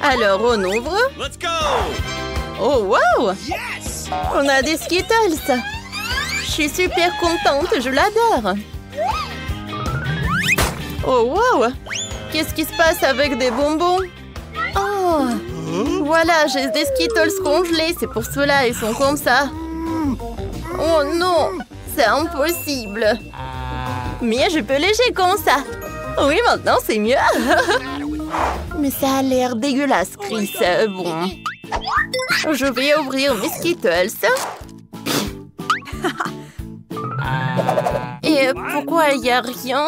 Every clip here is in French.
Alors, on ouvre. Oh, wow! On a des Skittles. Je suis super contente, je l'adore. Oh, wow! Qu'est-ce qui se passe avec des bonbons? Oh! Voilà, j'ai des Skittles congelés, c'est pour cela ils sont comme ça. Oh non! C'est impossible. Mais je peux lécher comme ça. Oui, maintenant c'est mieux. Mais ça a l'air dégueulasse, Chris. Bon. Je vais ouvrir mes Skittles. Et pourquoi il n'y a rien?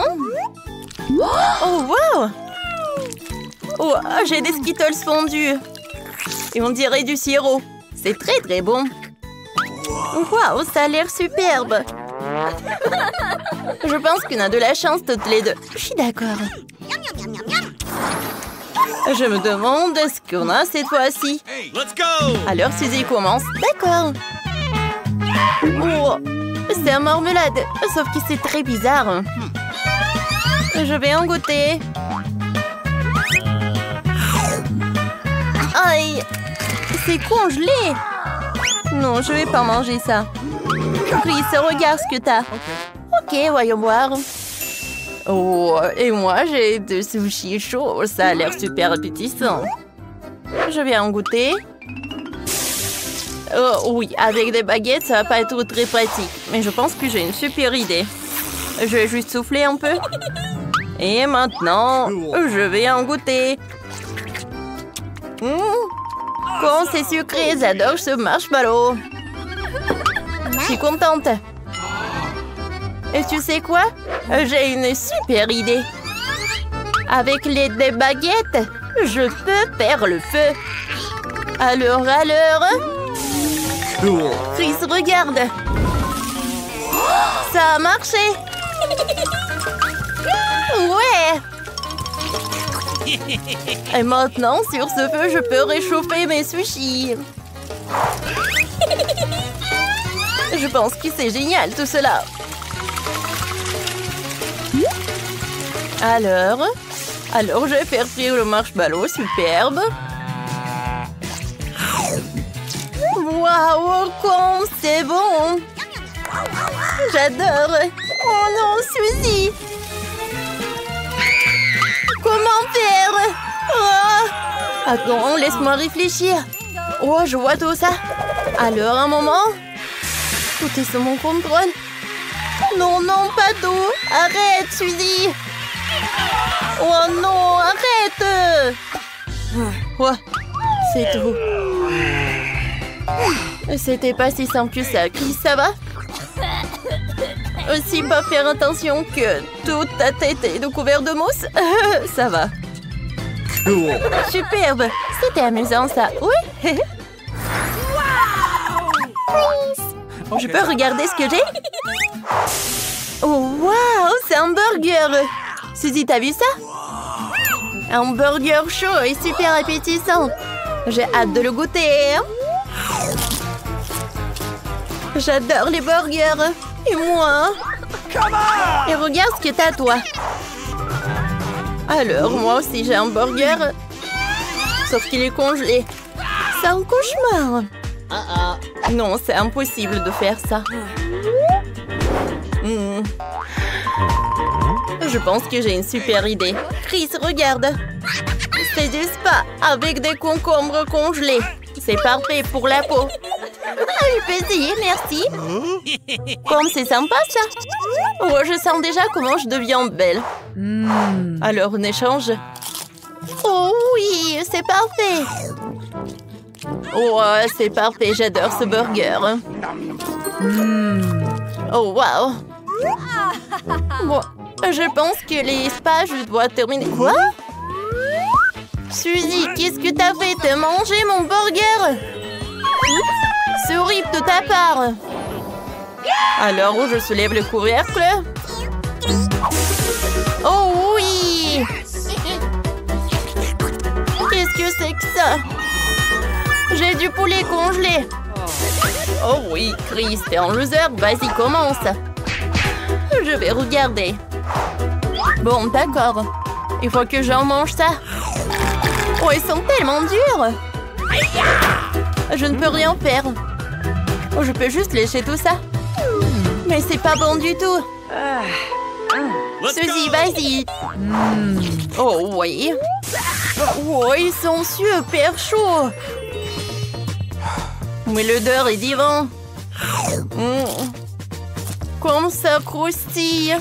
Oh, wow! Oh, j'ai des Skittles fondus. Et on dirait du sirop. C'est très très bon. Waouh, ça a l'air superbe. Je pense qu'on a de la chance toutes les deux. Je suis d'accord. Je me demande ce qu'on a cette fois-ci. Alors Suzy commence. D'accord. Oh, c'est un marmelade. Sauf que c'est très bizarre. Je vais en goûter. Aïe, c'est congelé. Non, je vais pas manger ça. Chris, regarde ce que t'as. Ok, voyons voir. Oh, et moi, j'ai de sushis chauds. Ça a l'air super appétissant. Je vais en goûter. Oh, oui, avec des baguettes, ça va pas être très pratique. Mais je pense que j'ai une super idée. Je vais juste souffler un peu. Et maintenant, je vais en goûter. Quand c'est sucré, j'adore ce marshmallow. Je suis contente. Et tu sais quoi? J'ai une super idée. Avec des baguettes, je peux faire le feu. Alors, Chris, regarde. Ça a marché. Ouais. Et maintenant, sur ce feu, je peux réchauffer mes sushis. Je pense que c'est génial tout cela. Alors, je vais faire frire le marshmallow, superbe. Waouh, comme c'est bon. J'adore. Oh non, Suzy. Comment faire? Oh. Attends, laisse-moi réfléchir. Oh, je vois tout ça. Alors, un moment. Tout est sous mon contrôle. Non, non, pas tout. Arrête, Suzy. Oh non, arrête. Oh, c'est tout. C'était pas si simple que ça. Chris, ça va? Aussi pas faire attention que toute ta tête est couverte de mousse. Ça va. Superbe. C'était amusant ça. Oui. Je peux regarder ce que j'ai? Oh, waouh, c'est un burger. Suzy, t'as vu ça? Un burger chaud et super appétissant. J'ai hâte de le goûter. J'adore les burgers. Et moi? Et regarde ce que t'as, toi. Alors, moi aussi, j'ai un burger. Sauf qu'il est congelé. C'est un cauchemar. Non, c'est impossible de faire ça. Je pense que j'ai une super idée. Chris, regarde. C'est du spa avec des concombres congelés. C'est parfait pour la peau. Je peux essayer, merci. Comme c'est sympa, ça. Oh, je sens déjà comment je deviens belle. Alors, on échange. Oh oui, c'est parfait. Oh, c'est parfait, j'adore ce burger. Oh, wow. Bon, je pense que les spas, je dois terminer. Quoi? Suzy, qu'est-ce que t'as fait? T'as mangé mon burger? C'est horrible de ta part. Alors, je soulève le couvercle. Oh oui! Qu'est-ce que c'est que ça? J'ai du poulet congelé. Oh oui, Chris, t'es un loser. Vas-y, commence. Je vais regarder. Bon, d'accord. Il faut que j'en mange ça. Oh, ils sont tellement durs. Je ne peux rien faire. Oh, je peux juste lécher tout ça. Mais c'est pas bon du tout. Suzy, vas-y. Oh, oui. Oh, ils sont super chauds. Mais l'odeur est divin. Comme ça croustille.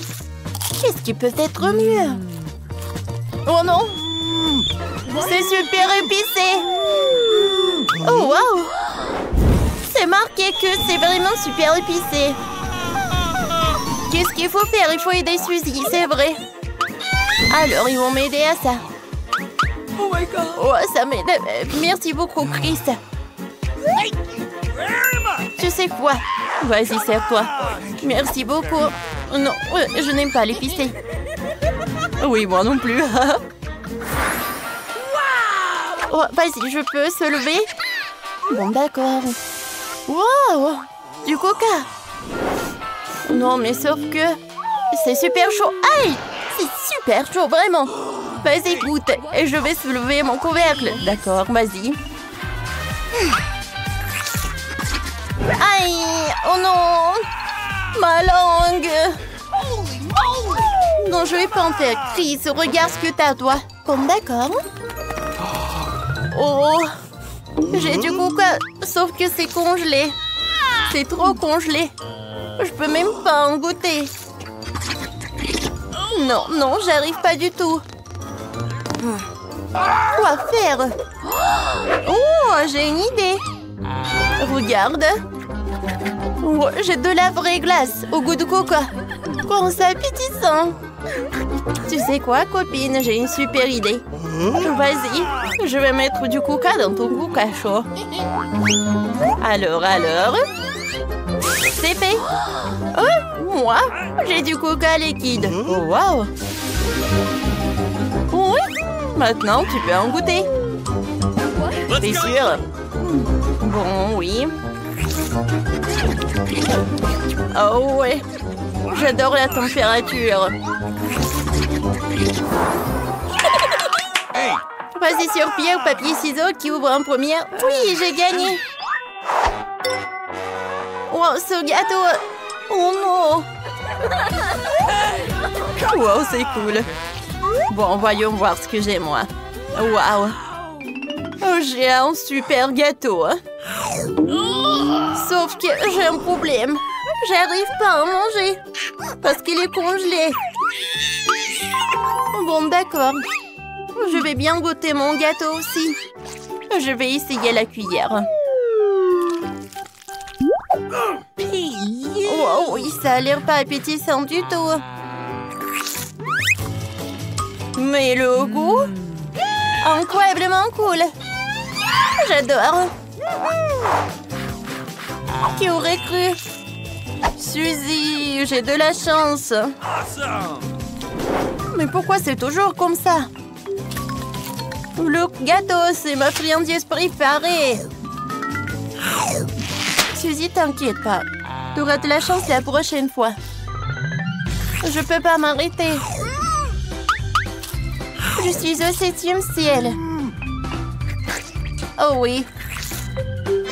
Qu'est-ce qui peut être mieux? Oh non! C'est super épicé! Oh wow! C'est marqué que c'est vraiment super épicé. Qu'est-ce qu'il faut faire? Il faut aider Suzy, c'est vrai. Alors, ils vont m'aider à ça. Oh my god! Oh, ça m'aide. Merci beaucoup, Chris. Tu sais quoi? Vas-y, serre-toi. Merci beaucoup. Non, je n'aime pas l'épicé. Oui, moi non plus. Oh, vas-y, je peux se lever? Bon, d'accord. Wow! Du coca. Non, mais sauf que c'est super chaud. Aïe! C'est super chaud, vraiment. Vas-y, goûte. Et je vais soulever mon couvercle. D'accord, vas-y. Aïe! Oh non! Ma langue! Non, je vais pas en faire. Chris, regarde ce que t'as, toi. Bon, d'accord. Oh! J'ai du coca, sauf que c'est congelé. C'est trop congelé. Je peux même pas en goûter. Non, non, j'arrive pas du tout. Quoi faire? Oh, j'ai une idée. Regarde. Oh, j'ai de la vraie glace au goût de coca. Comment c'est appétissant. Tu sais quoi, copine? J'ai une super idée. Vas-y, je vais mettre du coca dans ton coca chaud. Alors. C'est fait. Oh, moi, j'ai du coca liquide. Oh, wow. Oui, maintenant tu peux en goûter. T'es sûr? Bon, oui. Oh, ouais. J'adore la température. Vas-y sur pierre, papier, ciseaux, qui ouvre en première. Oui, j'ai gagné. Wow, ce gâteau. Oh non. Wow, c'est cool. Bon, voyons voir ce que j'ai, moi. Wow. Oh, j'ai un super gâteau. Sauf que j'ai un problème. J'arrive pas à en manger. Parce qu'il est congelé. Bon, d'accord. Je vais bien goûter mon gâteau aussi. Je vais essayer la cuillère. Oh oui, ça a l'air pas appétissant du tout. Mais le goût, incroyablement cool. J'adore. Qui aurait cru? Suzy, j'ai de la chance. Mais pourquoi c'est toujours comme ça? Le gâteau, c'est ma friandise préférée. Suzy, t'inquiète pas. Tu auras de la chance la prochaine fois. Je peux pas m'arrêter. Je suis au 7e ciel. Oh oui.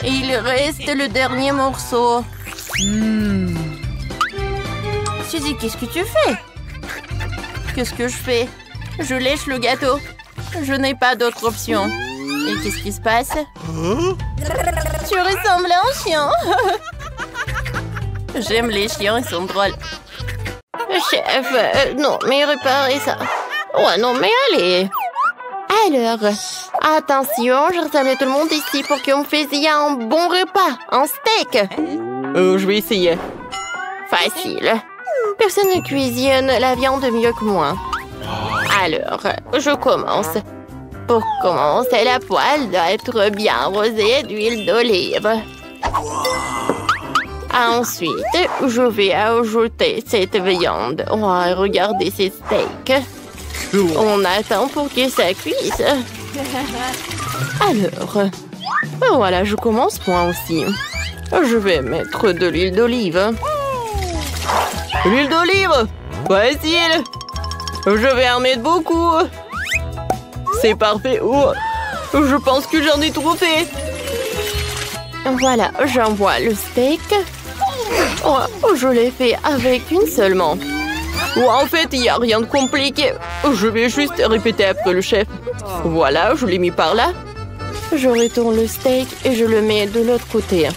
Et il reste le dernier morceau. Suzy, qu'est-ce que tu fais? Qu'est-ce que je fais? Je lèche le gâteau. Je n'ai pas d'autre option. Et qu'est-ce qui se passe? Tu ressembles à un chien. J'aime les chiens, ils sont drôles. Chef, non, mais réparez ça. Ouais, non, mais allez. Alors, attention, je rassemble tout le monde ici pour qu'on fasse un bon repas, un steak. Je vais essayer. Facile. Personne ne cuisine la viande mieux que moi. Alors, je commence. Pour commencer, la poêle doit être bien arrosée d'huile d'olive. Ensuite, je vais ajouter cette viande. Oh, regardez ces steaks. On attend pour que ça cuise. Alors, voilà, je commence moi aussi. Je vais mettre de l'huile d'olive. L'huile d'olive, facile. Je vais en mettre beaucoup. C'est parfait. Oh, Je pense que j'en ai trop fait. Voilà, j'envoie le steak. Oh, je l'ai fait avec une seulement. Oh, en fait, il n'y a rien de compliqué. Je vais juste répéter après le chef. Voilà, je l'ai mis par là. Je retourne le steak et je le mets de l'autre côté.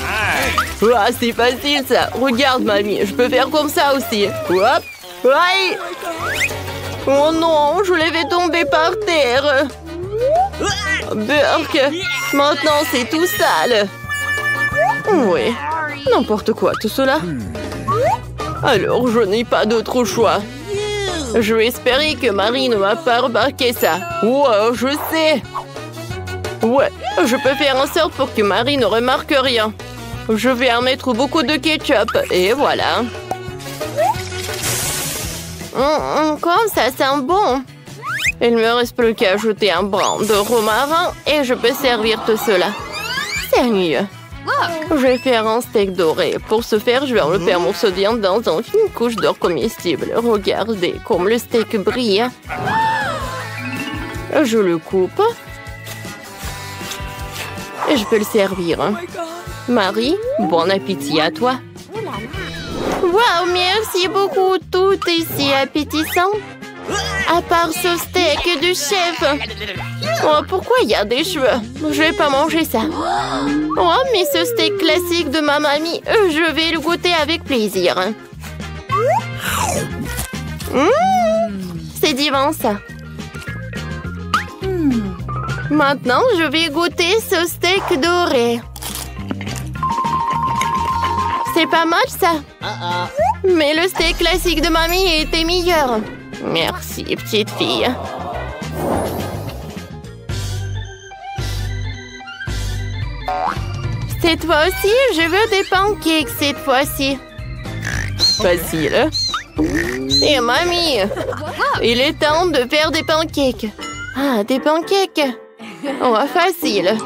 Ah, c'est facile ça. Regarde, mamie, je peux faire comme ça aussi. Hop. Aïe. Oh non, je l'ai fait tomber par terre. Burk, maintenant c'est tout sale. Oui, n'importe quoi tout cela. Alors, je n'ai pas d'autre choix. Je vais espérer que Marie ne m'a pas remarqué ça. Wow, je sais. Ouais, je peux faire en sorte pour que Marie ne remarque rien. Je vais en mettre beaucoup de ketchup. Et voilà. Comme ça sent bon. Il me reste plus qu'à ajouter un brin de romarin et je peux servir tout cela. C'est mieux. Je vais faire un steak doré. Pour ce faire, je vais enlever un morceau de viande dans une fine couche d'or comestible. Regardez comme le steak brille. Je le coupe. Et je peux le servir. Marie, bon appétit à toi. Wow, merci beaucoup. Tout est si appétissant. À part ce steak du chef. Oh, pourquoi il y a des cheveux? Je vais pas manger ça. Oh, mais ce steak classique de ma mamie, je vais le goûter avec plaisir. C'est divin ça. Maintenant, je vais goûter ce steak doré. C'est pas mal ça. Mais le steak classique de mamie était meilleur. Merci, petite fille. Cette fois aussi, je veux des pancakes cette fois-ci. Facile. Et mamie, il est temps de faire des pancakes. Ah, des pancakes. Oh, facile.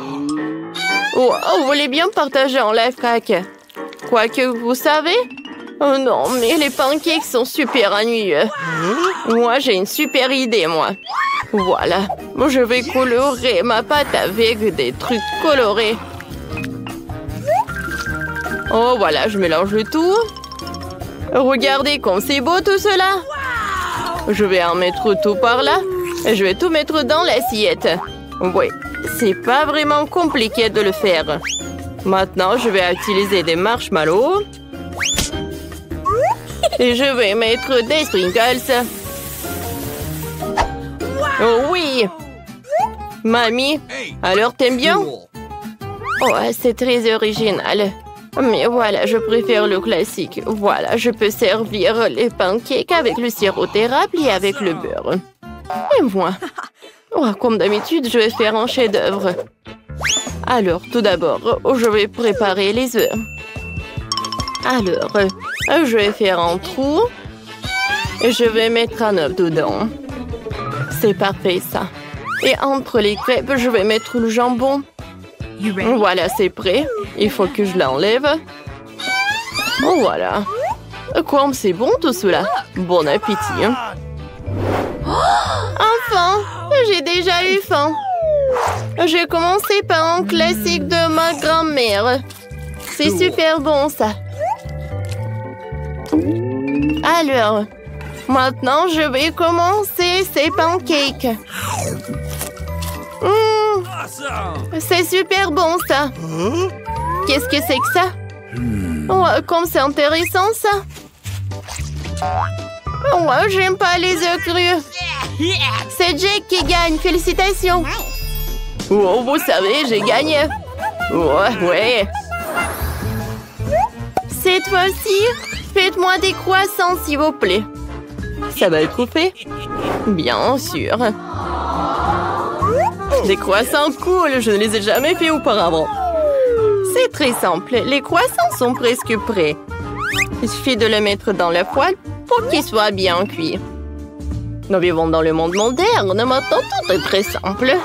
Oh, vous voulez bien partager en live crack? Quoique, vous savez? Oh non, mais les pancakes sont super ennuyeux. Moi, j'ai une super idée, moi. Voilà. Je vais colorer ma pâte avec des trucs colorés. Oh, voilà, je mélange le tout. Regardez comme c'est beau tout cela. Je vais en mettre tout par là. Et je vais tout mettre dans l'assiette. Oui, c'est pas vraiment compliqué de le faire. Maintenant, je vais utiliser des marshmallows. Et je vais mettre des sprinkles. Oh oui! Mamie, alors t'aimes bien? Oh, c'est très original. Mais voilà, je préfère le classique. Voilà, je peux servir les pancakes avec le sirop d'érable et avec le beurre. Et moi? Oh, comme d'habitude, je vais faire un chef-d'œuvre. Alors, tout d'abord, je vais préparer les œufs. Alors, je vais faire un trou. Et je vais mettre un œuf dedans. C'est parfait, ça. Et entre les crêpes, je vais mettre le jambon. Voilà, c'est prêt. Il faut que je l'enlève. Oh, voilà. Comme c'est bon tout cela. Bon appétit. Enfin, j'ai déjà eu faim. J'ai commencé par un classique de ma grand-mère. C'est super bon, ça. Alors, maintenant, je vais commencer ces pancakes. C'est super bon, ça. Qu'est-ce que c'est que ça? Oh, comme c'est intéressant, ça. Oh, j'aime pas les œufs crus. C'est Jake qui gagne. Félicitations. Oh, vous savez, j'ai gagné. Ouais. Cette fois-ci, faites-moi des croissants, s'il vous plaît. Ça va être fait? Bien sûr. Des croissants cool, je ne les ai jamais fait auparavant. C'est très simple, les croissants sont presque prêts. Il suffit de les mettre dans la poêle pour qu'ils soient bien cuits. Nous vivons dans le monde moderne, maintenant tout est très simple.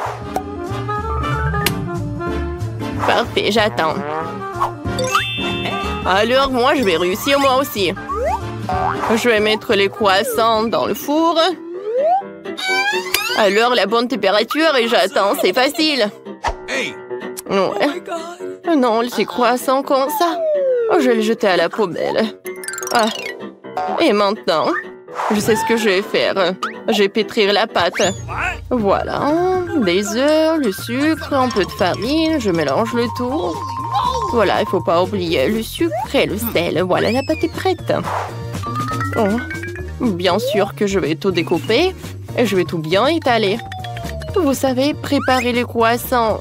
Parfait, j'attends. Alors moi, je vais réussir moi aussi. Je vais mettre les croissants dans le four. Alors, la bonne température et j'attends, c'est facile. Ouais. Non, ces croissants comme ça. Oh, je vais les jeter à la poubelle. Ah. Et maintenant, je sais ce que je vais faire. Je vais pétrir la pâte. Voilà. Des œufs, le sucre, un peu de farine. Je mélange le tout. Voilà, il ne faut pas oublier le sucre et le sel. Voilà, la pâte est prête. Oh. Bien sûr que je vais tout découper et je vais tout bien étaler. Vous savez, préparer les croissants,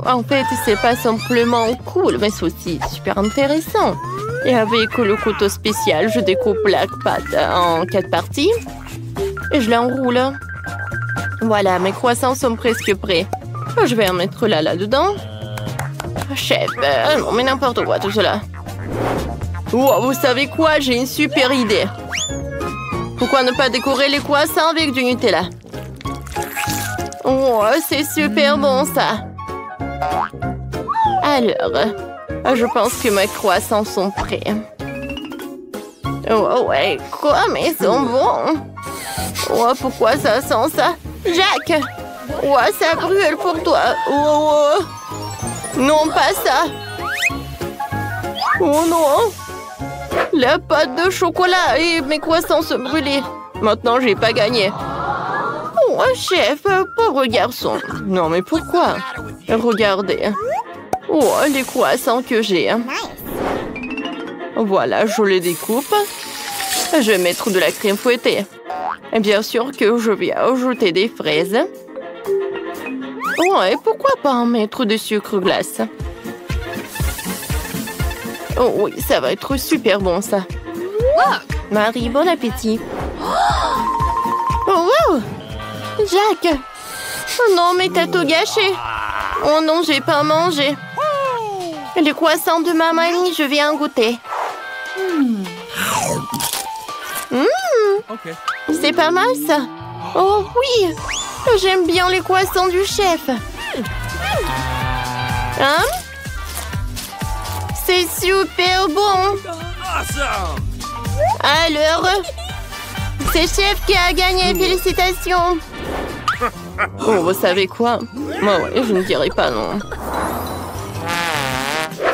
en fait, c'est pas simplement cool, mais c'est aussi super intéressant. Et avec le couteau spécial, je découpe la pâte en 4 parties et je l'enroule. Voilà, mes croissants sont presque prêts. Je vais en mettre là-dedans. Chef, non mais n'importe quoi tout cela. Oh, vous savez quoi? J'ai une super idée. Pourquoi ne pas décorer les croissants avec du Nutella? Oh, c'est super bon ça. Alors, je pense que mes croissants sont prêts. Oh ouais, quoi? Mais ils sont bons. Oh, pourquoi ça sent ça? Jack! Oh, ça brûle pour toi. Oh, oh. Non, pas ça. Oh non. La pâte de chocolat et mes croissants se brûlaient. Maintenant, j'ai pas gagné. Oh, chef, pauvre garçon. Non, mais pourquoi? Regardez. Oh, les croissants que j'ai. Voilà, je les découpe. Je vais mettre de la crème fouettée. Et bien sûr que je vais ajouter des fraises. Oh, et pourquoi pas en mettre de sucre glace? Oh oui, ça va être super bon ça. Marie, bon appétit. Oh wow! Jack! Oh non, mais t'as tout gâché. Oh non, j'ai pas mangé. Les croissants de ma mamie, je viens goûter. C'est pas mal ça. Oh oui! J'aime bien les croissants du chef. Hein? C'est super bon. Alors, c'est chef qui a gagné. Félicitations. Oh, vous savez quoi? Moi, ouais, je ne dirai pas non.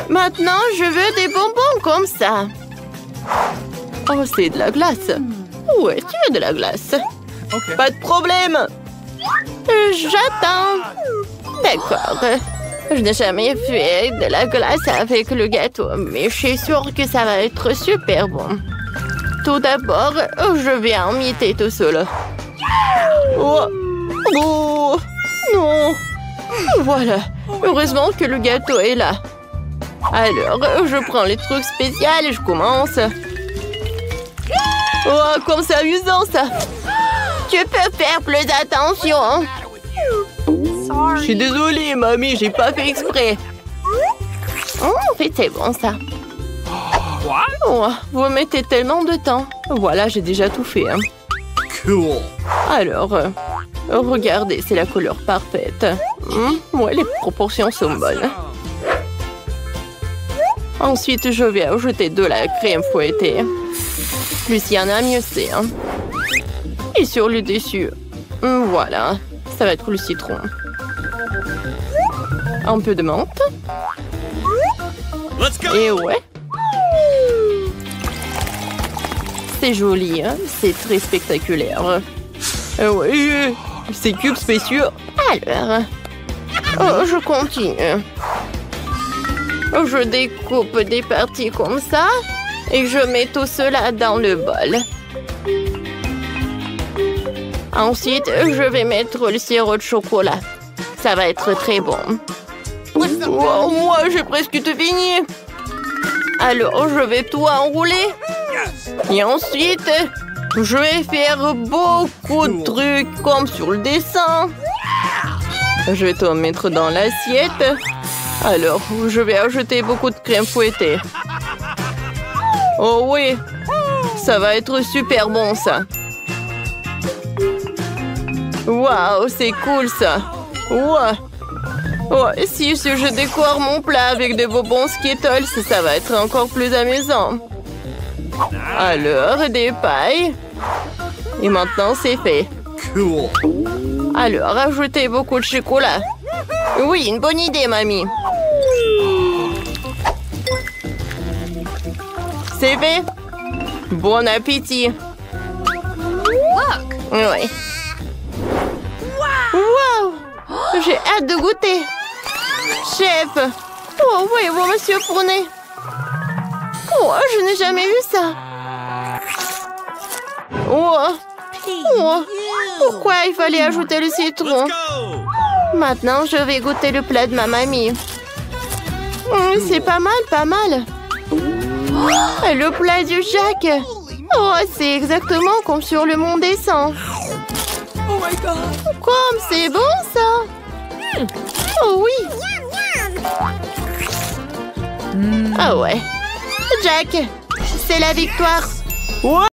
Maintenant, je veux des bonbons comme ça. Oh, c'est de la glace. Ouais, tu veux de la glace? Pas de problème. J'attends. D'accord. Je n'ai jamais fait de la glace avec le gâteau, mais je suis sûre que ça va être super bon. Tout d'abord, je vais en mietter tout seul. Oh. Oh. Non. Voilà. Heureusement que le gâteau est là. Alors, je prends les trucs spéciaux et je commence. Oh, comme c'est amusant ça. Tu peux faire plus attention. Je suis désolée, mamie, j'ai pas fait exprès. Oh, en fait, c'est bon ça. Oh, vous mettez tellement de temps. Voilà, j'ai déjà tout fait. Hein. Cool. Alors, regardez, c'est la couleur parfaite. Ouais, les proportions sont bonnes. Ensuite, je vais ajouter de la crème fouettée. Plus il y en a, mieux c'est. Hein. Et sur le dessus, voilà, ça va être le citron. Un peu de menthe. Et ouais. C'est joli, hein? C'est très spectaculaire. Oui, ces cubes spéciaux. Alors, oh, je continue. Je découpe des parties comme ça et je mets tout cela dans le bol. Ensuite, je vais mettre le sirop de chocolat. Ça va être très bon. Oh, moi, j'ai presque tout fini. Alors, je vais tout enrouler. Et ensuite, je vais faire beaucoup de trucs comme sur le dessin. Je vais tout mettre dans l'assiette. Alors, je vais ajouter beaucoup de crème fouettée. Oh oui, ça va être super bon ça. Waouh, c'est cool ça. Wow. Oh, si je décore mon plat avec des bonbons Skittles, ça va être encore plus amusant. Alors, des pailles. Et maintenant, c'est fait. Cool. Alors, ajoutez beaucoup de chocolat. Oui, une bonne idée, mamie. C'est fait. Bon appétit. Oui. Wow! J'ai hâte de goûter. Chef. Oh, voyez-vous, monsieur Fournet. Oh, je n'ai jamais vu ça. Oh. Oh. Pourquoi il fallait ajouter le citron? Maintenant, je vais goûter le plat de ma mamie. C'est pas mal, pas mal. Le plat du Jack. Oh, c'est exactement comme sur le Mont des Cents. Comme c'est bon, ça. Oh oui. Ah ouais. Jack, c'est la victoire.